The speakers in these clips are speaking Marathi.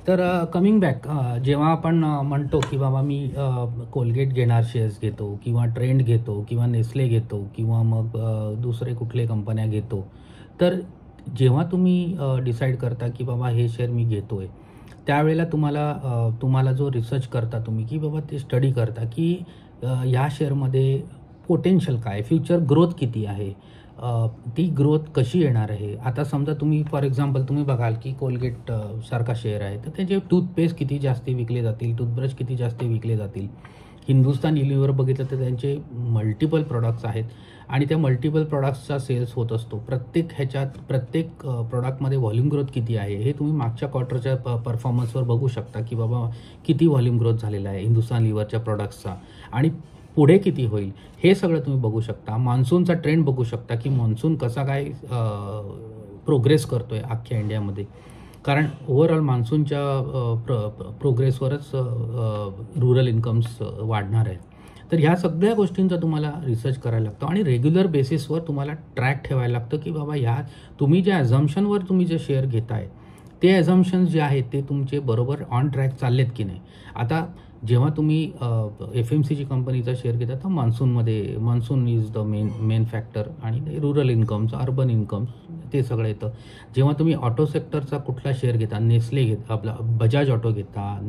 तर कमिंग बॅक, जेव्हा आपण म्हणतो की बाबा मी कोलगेट घेणार शेअर्स घेतो किंवा ट्रेंड घेतो किंवा नेस्ले घेतो किंवा मग दुसरे कुठले कंपन्या घेतो, तर जेव्हा तुम्ही डिसाईड करता की बाबा हे शेअर मी घेतो आहे, त्यावेळेला तुम्हाला जो रिसर्च करता तुम्ही की बाबा ते स्टडी करता की ह्या शेअरमध्ये पोटेन्शियल काय, फ्युचर ग्रोथ किती आहे, ती ग्रोथ कशी येणार आहे. आता समजा तुम्ही फॉर एक्झाम्पल तुम्ही बघाल की कोलगेट सारखा शेअर आहे, तर त्याचे टूथपेस्ट किती जास्त विकले जातील, टूथब्रश किती जास्त विकले जातील. हिंदुस्तान युनिलिव्हर बघितलं तर त्यांचे मल्टिपल प्रॉडक्ट्स आहेत आणि त्या मल्टिपल प्रॉडक्ट्सचा सेल्स होत असतो. प्रत्येक प्रॉडक्टमध्ये व्हॉल्यूम ग्रोथ किती आहे हे तुम्ही मागच्या क्वार्टरच्या परफॉर्मन्सवर बघू शकता की बाबा किती व्हॉल्यूम ग्रोथ झालेला आहे हिंदुस्तान लिव्हरच्या प्रॉडक्ट्सचा आणि पुढे किती होईल हे सगळं तुम्ही बघू शकता. मान्सूनचा ट्रेंड बघू शकता की मान्सून कसा काय प्रोग्रेस करतोय अख्ख्या इंडियामध्ये, कारण ओव्हरऑल मान्सूनच्या प्रोग्रेसवरच रुरल इन्कम्स वाढणार आहेत. तर ह्या सगळ्या गोष्टींचा तुम्हाला रिसर्च करायला लागतो आणि रेग्युलर बेसिसवर तुम्हाला ट्रॅक ठेवायला लागतं की बाबा ह्या तुम्ही ज्या ॲझम्पशनवर तुम्ही जे शेअर घेताय ते ॲझम्पशन्स जे आहेत ते तुमचे बरोबर ऑन ट्रॅक चाललेत की नाही. आता जेव्हा तुम्ही FMCG कंपनीचा शेअर घेता तर monsoon is the main factor आणि रुरल इन्कम्स, अर्बन इन्कम्स ते सगळं येतं. जेव्हा तुम्ही ऑटो सेक्टरचा कुठला शेअर घेता, नेस्ले घेता, आपला बजाज ऑटो घेता,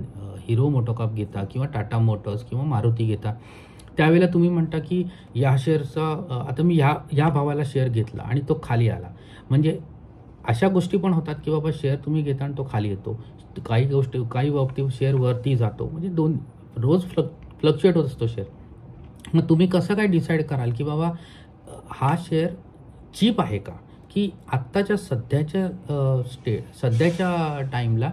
हिरो मोटोकॉप घेता किंवा टाटा मोटर्स किंवा मारुती घेता, त्यावेळेला तुम्ही म्हणता की या शेअरचा आता मी ह्या भावाला शेअर घेतला आणि तो खाली आला. म्हणजे अशा गोष्टी पण होतात की बाबा शेअर तुम्ही घेता आणि तो खाली येतो. काही बाबतीत शेअर वरती जातो, म्हणजे रोज फ्लक्च्युएट होत असतो शेअर. मग तुम्ही कसं काय डिसाईड कराल की बाबा हा शेअर चीप आहे का, की आत्ताच्या सध्याच्या टाईमला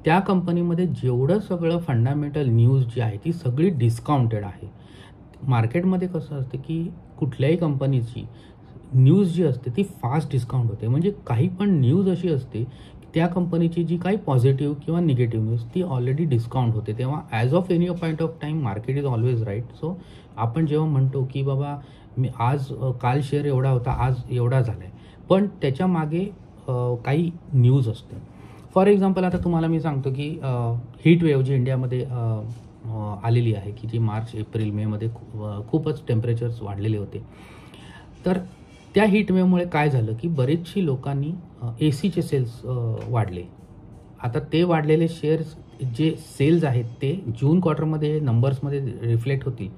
त्या कंपनीमध्ये जेवढं सगळं फंडामेंटल न्यूज जी आहे ती सगळी डिस्काउंटेड आहे. मार्केटमध्ये कसं असतं की कुठल्याही कंपनीची न्यूज जी असते ती फास्ट डिस्काउंट होते. म्हणजे काही पण न्यूज अशी असते त्या कंपनीची जी काही पॉझिटिव्ह किंवा निगेटिव्ह न्यूज ती ऑलरेडी डिस्काउंट होते. तेव्हा as of any point of time market is always right. So आपण जेव्हा म्हणतो की बाबा काल शेअर एवढा होता, आज एवढा झाला आहे, पण त्याच्या मागे काही न्यूज असते. फॉर एक्झाम्पल आता तुम्हाला मी सांगतो की हीट वेव्ह जी इंडियामध्ये आलेली आहे की जी मार्च, एप्रिल, मेमध्ये खूपच टेम्परेचर्स वाढलेले होते. तर त्या हीट वेव्हमुळे काय झालं की बरेचशी लोकांनी ACचे सेल्स वाढले. आता ते वाढलेले शेअर्स जे सेल्स आहेत ते जून क्वार्टरमध्ये नंबर्समध्ये रिफ्लेक्ट होतील.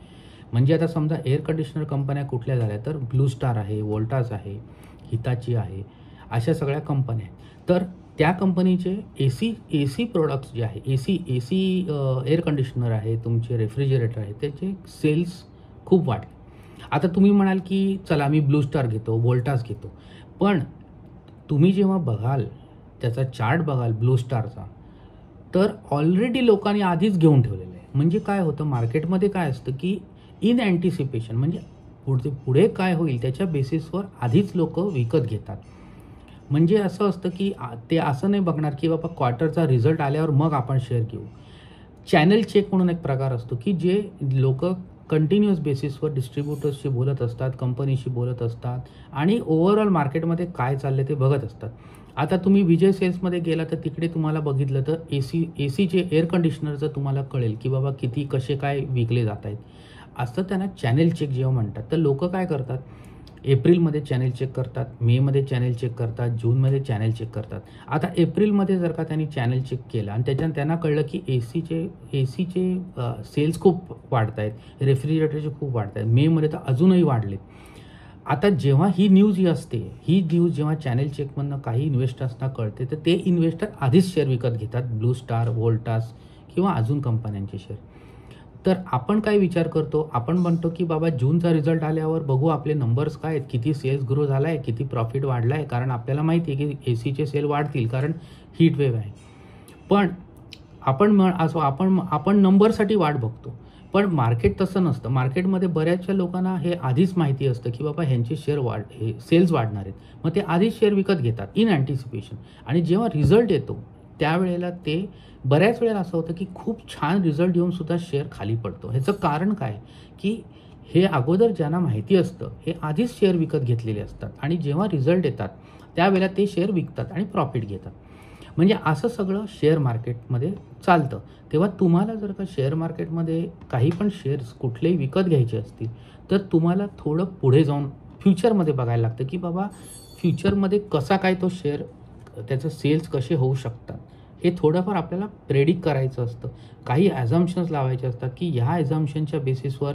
म्हणजे आता समजा एअर कंडिशनर कंपन्या कुठल्या झाल्या तर ब्लू स्टार आहे, वोल्टास आहे, हिताची आहे, अशा सगळ्या कंपन्या आहेत. तर त्या कंपनीचे AC प्रोडक्ट्स जे आहे, AC एअर कंडिशनर आहे, तुमचे रेफ्रिजरेटर आहे, त्याचे सेल्स खूप वाढले. आता तुम्ही म्हणाल की चला मी ब्लू स्टार घेतो, वोल्टास घेतो, पण तुम्ही जेव्हा बघाल त्याचा चार्ट बघाल ब्लू स्टारचा, तर ऑलरेडी लोकांनी आधीच घेऊन ठेवलेलं आहे. म्हणजे काय होतं मार्केटमध्ये काय असतं की इन अँटिसिपेशन, म्हणजे पुढे काय होईल त्याच्या बेसिसवर आधीच लोक विकत घेतात. म्हणजे असं असतं की ते असं नाही बघणार की बाबा क्वार्टरचा रिझल्ट आल्यावर मग आपण शेअर घेऊ. चॅनल चेक म्हणून एक प्रकार असतो की जे लोक कंटिन्युअस बेसिसवर डिस्ट्रीब्युटर्सशी बोलत असतात, कंपनीशी बोलत असतात आणि ओव्हरऑल मार्केटमध्ये काय चाललं ते बघत असतात. आता तुम्ही विजय सेल्समध्ये गेला तर तिकडे तुम्हाला बघितलं तर ACचे एअर कंडिशनरचं तुम्हाला कळेल की बाबा किती कसे काय विकले जात आहेत. असं त्यांना चॅनेल चेक जेव्हा म्हणतात, तर लोक काय करतात, एप्रिलमध्ये चॅनेल चेक करतात, मेमध्ये चॅनेल चेक करतात, जूनमध्ये चॅनेल चेक करतात. आता एप्रिलमध्ये जर का त्यांनी चॅनेल चेक केलं आणि त्याच्यानं त्यांना कळलं की ACचे सेल्स खूप वाढत आहेत, रेफ्रिजरेटरचे खूप वाढत आहेत, मेमध्ये तर अजूनही वाढलेत. आता जेव्हा ही न्यूज जेव्हा चॅनेल चेकमधनं काही इन्व्हेस्टर्सना कळते तर ते इन्व्हेस्टर आधीच शेअर विकत घेतात, ब्लू स्टार, वोल्टास किंवा अजून कंपन्यांचे शेअर. तर आपण काय विचार करतो, आपण म्हणतो की बाबा जूनचा रिझल्ट आल्यावर बघू आपले नंबर्स काय आहेत, किती सेल्स ग्रो झाला आहे, किती प्रॉफिट वाढला आहे, कारण आपल्याला माहिती आहे की ACचे सेल वाढतील कारण हीट वेव्ह आहे. पण आपण नंबरसाठी वाट बघतो, पण मार्केट तसं नसतं. मार्केटमध्ये बऱ्याचशा लोकांना हे आधीच माहिती असतं की बाबा ह्यांचे सेल्स वाढणार आहेत, मग ते आधीच शेअर विकत घेतात इन अँटिसिपेशन. आणि जेव्हा रिझल्ट येतो त्यावेळेला ते बऱ्याच वेळेला असं होतं की खूप छान रिझल्ट येऊन सुद्धा शेअर खाली पडतो. ह्याचं कारण काय की हे अगोदर ज्यांना माहिती असतं हे आधीच शेअर विकत घेतलेले असतात आणि जेव्हा रिझल्ट येतात त्यावेळेला ते शेअर विकतात आणि प्रॉफिट घेतात. म्हणजे असं सगळं शेअर मार्केटमध्ये चालतं. तेव्हा तुम्हाला जर का शेअर मार्केटमध्ये काही पण शेअर्स कुठलेही विकत घ्यायचे असतील तर तुम्हाला थोडं पुढे जाऊन फ्युचरमध्ये बघायला लागतं की बाबा फ्युचरमध्ये कसा काय तो शेअर त्याचं सेल्स कसे होऊ शकतात हे थोडंफार आपल्याला प्रेडिक्ट करायचं असतं. काही ॲझम्पशन्स लावायचे असतात की ह्या ॲझम्पशनच्या बेसिसवर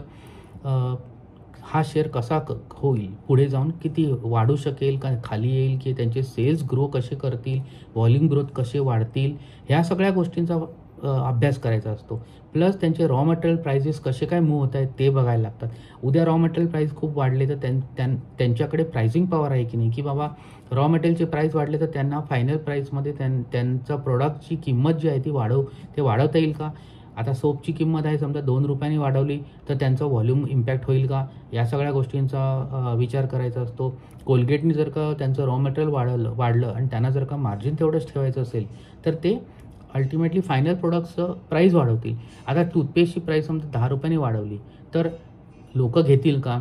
हा शेअर कसा होईल, पुढे जाऊन किती वाढू शकेल का खाली येईल, की त्यांचे सेल्स ग्रो कसे करतील, व्हॉल्यूम ग्रोथ कसे वाढतील, ह्या सगळ्या गोष्टींचा अभ्यास करायचा असतो. प्लस त्यांचे रॉ मटेरियल प्राइसेस कसे काय मूव्ह होत आहेत ते बघायला लागतात. उद्या रॉ मटेरियल प्राईस खूप वाढले तर त्यांच्याकडे प्राइसिंग पॉवर आहे की नाही, की बाबा रॉ मटेरियलचे प्राईस वाढले तर त्यांना फायनल प्राईसमध्ये त्यांचा प्रोडक्टची किंमत जी आहे ती वाढवता येईल का. आता सोपची किंमत आहे समजा 2 रुपयांनी वाढवली तर त्यांचा व्हॉल्यूम इम्पॅक्ट होईल का, या सगळ्या गोष्टींचा विचार करायचा असतो. कोलगेटनी जर का त्यांचं रॉ मटेरियल वाढलं आणि त्यांना जर का मार्जिन तेवढंच ठेवायचं असेल तर ते अल्टिमेटली फायनल प्रोडक्ट्सचं प्राईस वाढवतील. आता टूथपेस्टची प्राईस समजा 10 रुपयांनी वाढवली तर लोकं घेतील का,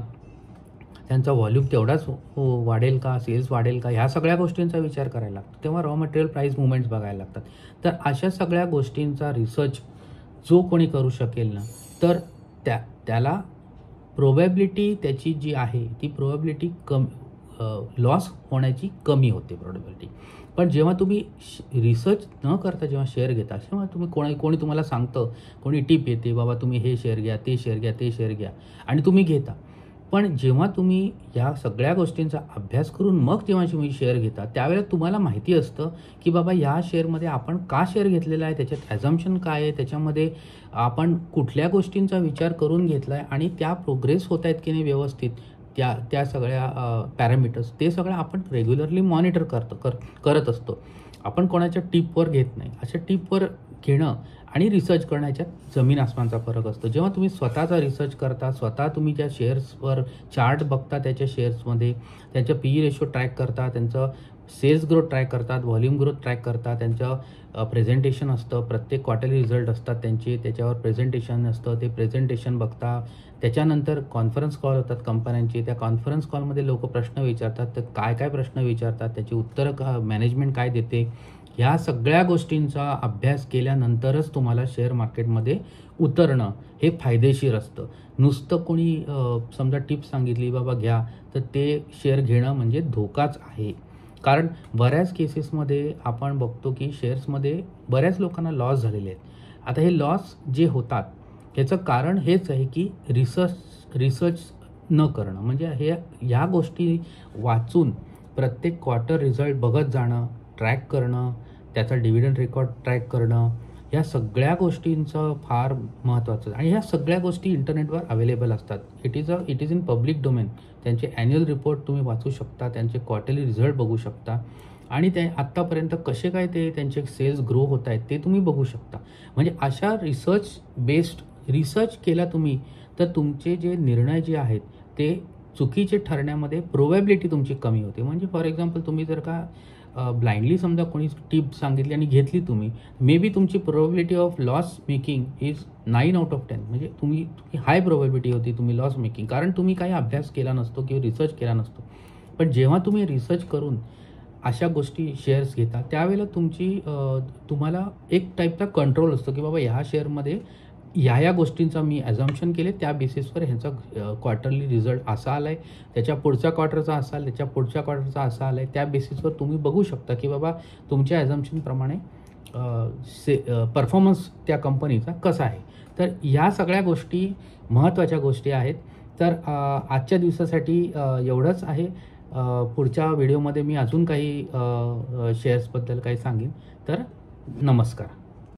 त्यांचा व्हॉल्यूम तेवढाच वाढेल का, सेल्स वाढेल का, ह्या सगळ्या गोष्टींचा विचार करायला लागतो. तेव्हा रॉ मटेरियल प्राईस मुवमेंट्स बघायला लागतात. तर अशा सगळ्या गोष्टींचा रिसर्च जो कोणी करू शकेल ना तर त्याला प्रोबॅबिलिटी त्याची जी आहे ती प्रोबॅबिलिटी लॉस होण्याची कमी होते प्रोबॅबिलिटी. पण जेव्हा तुम्ही रिसर्च न करता जेव्हा शेअर घेता तेव्हा तुम्ही कोणी तुम्हाला सांगतं, कोणी टिप येते बाबा तुम्ही हे शेअर घ्या, ते शेअर घ्या, ते शेअर घ्या आणि तुम्ही घेता. पण जेव्हा तुम्ही या सगळ्या गोष्टींचा अभ्यास करून मग जेव्हा तुम्ही शेअर घेता त्यावेळेला तुम्हाला माहिती असतं की बाबा ह्या शेअरमध्ये आपण का शेअर घेतलेला आहे, त्याच्यात ॲझम्पशन काय आहे, त्याच्यामध्ये आपण कुठल्या गोष्टींचा विचार करून घेतला आहे आणि त्या प्रोग्रेस होत आहेत की नाही व्यवस्थित, त्या सगळ्या पॅरामीटर्स ते सगळं आपण रेग्युलरली मॉनिटर करत असतो. आपण कोणाच्या टिपवर घेत नाही. अशा टिपवर घेणं आणि रिसर्च करण्याच्यात जमीन आसमानचा फरक असतो. जेव्हा तुम्ही स्वतःचा रिसर्च करता, स्वतः तुम्ही ज्या शेअर्सवर चार्ट बघता, त्याच्या शेअर्समध्ये त्यांचं PE रेशो ट्रॅक करता, त्यांचं सेल्स ग्रोथ ट्रॅक करतात, व्हॉल्यूम ग्रोथ ट्रॅक करता, त्यांचं प्रेझेंटेशन असतं, प्रत्येक क्वार्टरली रिझल्ट असतात त्यांचे, त्याच्यावर प्रेझेंटेशन असतं, ते प्रेझेंटेशन बघता. त्याच्यानंतर कॉन्फरन्स कॉल होतात कंपन्यांचे, त्या कॉन्फरन्स कॉलमध्ये लोक प्रश्न विचारतात, तर काय प्रश्न विचारतात, त्याची उत्तरं मॅनेजमेंट काय देते, ह्या सगळ्या गोष्टींचा अभ्यास केल्यानंतरच तुम्हाला शेअर मार्केटमध्ये उतरणं हे फायदेशीर असतं. नुसतं कोणी समजा टिप्स सांगितली बाबा घ्या तर ते शेअर घेणं म्हणजे धोकाच आहे. कारण बऱ्याच केसेसमध्ये आपण बघतो की शेअर्समध्ये बऱ्याच लोकांना लॉस झालेले आहेत. आता हे लॉस जे होतात ह्याचं कारण हेच आहे की रिसर्च न करणं. म्हणजे ह्या गोष्टी वाचून प्रत्येक क्वार्टर रिझल्ट बघत जाणं, ट्रॅक करणं, त्याचा डिव्हिडंड रेकॉर्ड ट्रॅक करणं, ह्या सगळ्या गोष्टींचं फार महत्त्वाचं. आणि ह्या सगळ्या गोष्टी इंटरनेटवर अवेलेबल असतात. It is in public domain. त्यांचे ॲन्युअल रिपोर्ट तुम्ही वाचू शकता, त्यांचे क्वार्टरली रिझल्ट बघू शकता आणि ते आत्तापर्यंत कसे काय त्यांचे सेल्स ग्रो होत आहेत ते तुम्ही बघू शकता. म्हणजे अशा रिसर्च केला तुम्ही तर तुमचे जे निर्णय जे आहेत ते चुकीचे ठरण्यामध्ये प्रोबॅबिलिटी तुमची कमी होते. म्हणजे फॉर एक्झाम्पल तुम्ही जर का ब्लाइंडली समजा कोणी टिप सांगितली आणि घेतली तुम्ही, मे बी तुमची probability of loss making is 9 out of 10. म्हणजे तुम्ही हाय प्रोबॅबिलिटी होती तुम्ही लॉस मेकिंग, कारण तुम्ही काही अभ्यास केला नसतो किंवा रिसर्च केला नसतो. पण जेव्हा तुम्ही रिसर्च करून अशा गोष्टी शेअर्स घेता त्यावेळेला तुम्हाला एक टाईपचा कंट्रोल असतो की बाबा ह्या शेअरमध्ये ह्या गोष्टींचा मी ॲझम्पशन केले, त्या बेसिसवर ह्याचा क्वार्टरली रिझल्ट असा आला आहे, त्याच्या पुढच्या क्वार्टरचा असा आला, त्याच्या पुढच्या क्वार्टरचा असा आला आहे. त्या बेसिसवर तुम्ही बघू शकता की बाबा तुमच्या ॲझम्पशनप्रमाणे परफॉर्मन्स त्या कंपनीचा कसा आहे. तर ह्या सगळ्या गोष्टी महत्त्वाच्या गोष्टी आहेत. तर आजच्या दिवसासाठी एवढंच आहे. पुढच्या व्हिडिओमध्ये मी अजून काही शेअर्सबद्दल काही सांगेन. तर नमस्कार.